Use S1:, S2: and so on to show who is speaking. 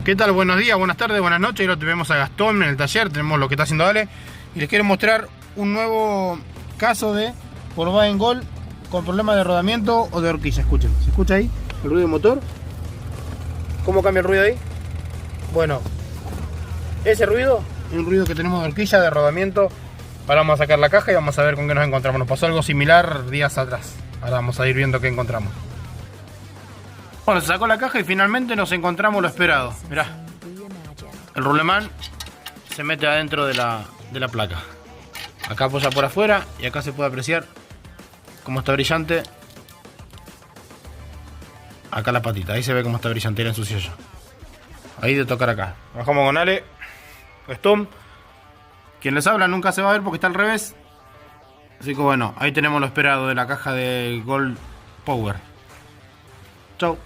S1: ¿Qué tal? Buenos días, buenas tardes, buenas noches. Ahora tenemos a Gastón en el taller, tenemos lo que está haciendo Ale. Y les quiero mostrar un nuevo caso de Volkswagen Gol con problemas de rodamiento o de horquilla. Escuchen, ¿se escucha ahí el ruido del motor? ¿Cómo cambia el ruido ahí? Bueno, ese ruido es un ruido que tenemos de horquilla, de rodamiento. Ahora vamos a sacar la caja y vamos a ver con qué nos encontramos. Nos pasó algo similar días atrás. Ahora vamos a ir viendo qué encontramos. Bueno, se sacó la caja y finalmente nos encontramos lo esperado. Mirá, el rulemán se mete adentro de la placa. Acá apoya por afuera y acá se puede apreciar cómo está brillante. Acá la patita, ahí se ve cómo está brillante, en su sello. Ahí de tocar acá. Bajamos con Ale, Stom. Quien les habla nunca se va a ver porque está al revés. Así que bueno, ahí tenemos lo esperado de la caja de Gol Power. Chau.